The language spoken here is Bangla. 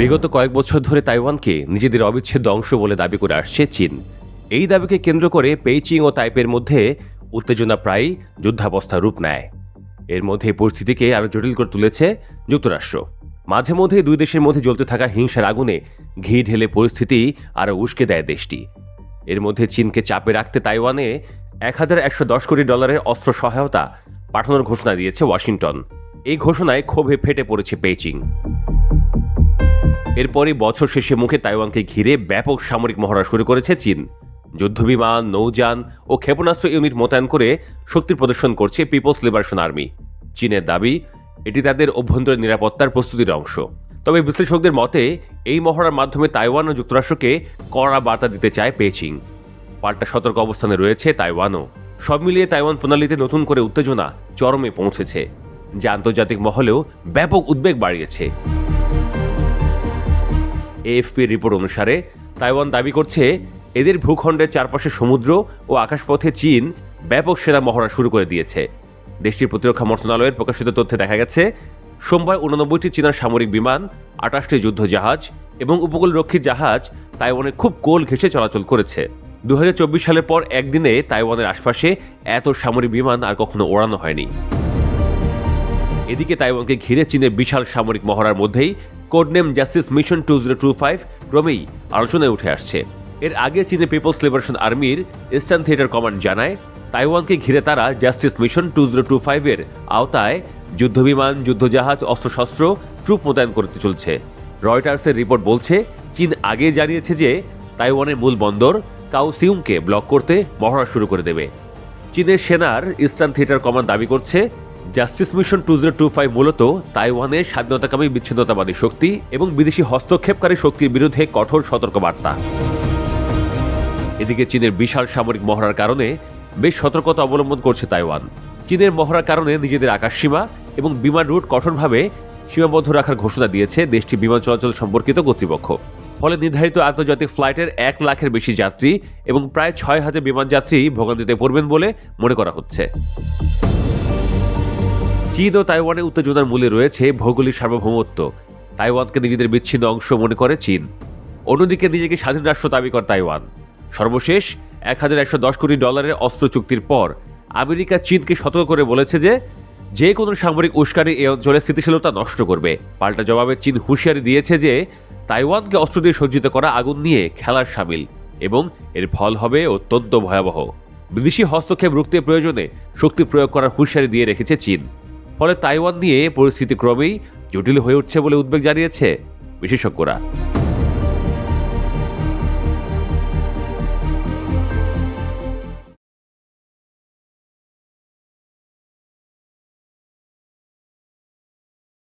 বিগত কয়েক বছর ধরে তাইওয়ানকে নিজেদের অবিচ্ছেদ্য অংশ বলে দাবি করে আসছে চীন। এই দাবিকে কেন্দ্র করে পেইচিং ও তাইপের মধ্যে উত্তেজনা প্রায় যুদ্ধাবস্থার রূপ নেয়। এর মধ্যে পরিস্থিতিকে আরও জটিল করে তুলেছে যুক্তরাষ্ট্র। মাঝে মধ্যে দুই দেশের মধ্যে জ্বলতে থাকা হিংসার আগুনে ঘি ঢেলে পরিস্থিতি আরও উস্কে দেয় দেশটি। এর মধ্যে চীনকে চাপে রাখতে তাইওয়ানে $1110 কোটি অস্ত্র সহায়তা পাঠানোর ঘোষণা দিয়েছে ওয়াশিংটন। এই ঘোষণায় ক্ষোভে ফেটে পড়েছে পেইচিং। এরপরই বছর শেষে মুখে তাইওয়ানকে ঘিরে ব্যাপক সামরিক মহড়া শুরু করেছে চীন। যুদ্ধবিমান, নৌযান ও ক্ষেপণাস্ত্র ইউনিট মোতায়েন করে শক্তি প্রদর্শন করছে পিপলস লিবারেশন আর্মি। চীনের দাবি এটি তাদের অভ্যন্তরীণ নিরাপত্তার প্রস্তুতির অংশ। তবে বিশ্লেষকদের মতে এই মহড়ার মাধ্যমে তাইওয়ান ও যুক্তরাষ্ট্রকে কড়া বার্তা দিতে চায় পেইচিং। পাল্টা সতর্ক অবস্থানে রয়েছে তাইওয়ানও। সব মিলিয়ে তাইওয়ান প্রণালীতে নতুন করে উত্তেজনা চরমে পৌঁছেছে, যা আন্তর্জাতিক মহলেও ব্যাপক উদ্বেগ বাড়িয়েছে। এএফপির রিপোর্ট অনুসারে তাইওয়ান দাবি করছে এদের ভূখণ্ডের চারপাশে সমুদ্র ও আকাশপথে চীন ব্যাপক সেনা মহড়া শুরু করে দিয়েছে। দেশটির প্রতিরক্ষা মন্ত্রণালয়ের প্রকাশিত তথ্যে দেখা গেছে সোমবার 89টি চীনা সামরিক বিমান, 28টি যুদ্ধজাহাজ এবং উপকূলরক্ষী জাহাজ তাইওয়ানের খুব কোল ঘেঁষে চলাচল করেছে। 2024 সালের পর একদিনে তাইওয়ানের আশপাশে এত সামরিক বিমান আর কখনো ওড়ানো হয়নি। এদিকে তাইওয়ানকে ঘিরে চীনের বিশাল সামরিক মহড়ার মধ্যেই কোডনেম জাস্টিস মিশন 2025 ক্রমেই আলোচনায় উঠে আসছে। এর আগে চীনের পিপলস লিবারেশন আর্মির ইস্টার্ন থিয়েটার কমান্ড জানায় তাইওয়ানকে ঘিরে তারা জাস্টিস মিশন 2025 এর আওতায় যুদ্ধবিমান, যুদ্ধজাহাজ, অস্ত্রশস্ত্র, ট্রুপ মোতায়েন করতে চলছে। রয়টার্সের রিপোর্ট বলছে চীন আগে জানিয়েছে যে তাইওয়ানের মূল বন্দর কাওসিউংকে ব্লক করতে মহড়া শুরু করে দেবে। চীনের সেনার ইস্টার্ন থিয়েটার কমান্ড দাবি করছে জাস্টিস মিশন 2025 মূলত তাইওয়ানের স্বাধীনতাকামী বিচ্ছিন্নতাবাদী শক্তি এবং বিদেশি হস্তক্ষেপকারী শক্তির বিরুদ্ধে কঠোর সতর্কবার্তা। এদিকে চীনের বিশাল সামরিক মহড়ার কারণে বেশ সতর্কতা অবলম্বন করছে তাইওয়ান। চীনের মহড়ার কারণে নিজেদের আকাশসীমা এবং বিমান রুট কঠোরভাবে সীমাবদ্ধ রাখার ঘোষণা দিয়েছে দেশটি বিমান চলাচল সম্পর্কিত কর্তৃপক্ষ। ফলে নির্ধারিত আন্তর্জাতিক ফ্লাইটের 1 লাখের বেশি যাত্রী এবং প্রায় 6000 বিমান যাত্রী ভোগান্তিতে পড়বেন বলে মনে করা হচ্ছে। চীন ও তাইওয়ানের উত্তেজনার মূলে রয়েছে ভৌগোলিক সার্বভৌমত্ব। তাইওয়ানকে নিজেদের বিচ্ছিন্ন অংশ মনে করে চীন, অন্যদিকে নিজেকে স্বাধীন রাষ্ট্র দাবি করে তাইওয়ান। সর্বশেষ $1110 কোটি অস্ত্র চুক্তির পর আমেরিকা চীনকে সতর্ক করে বলেছে যে কোনো সামরিক উস্কানি এই অঞ্চলের স্থিতিশীলতা নষ্ট করবে। পাল্টা জবাবে চীন হুঁশিয়ারি দিয়েছে যে তাইওয়ানকে অস্ত্র দিয়ে সজ্জিত করা আগুন নিয়ে খেলার সামিল এবং এর ফল হবে অত্যন্ত ভয়াবহ। বিদেশি হস্তক্ষেপ রুখতে প্রয়োজনে শক্তি প্রয়োগ করার হুঁশিয়ারি দিয়ে রেখেছে চীন। ফলে তাইওয়ান নিয়ে পরিস্থিতি ক্রমেই জটিল হয়ে উঠছে বলে উদ্বেগ জানিয়েছে বিশেষজ্ঞরা।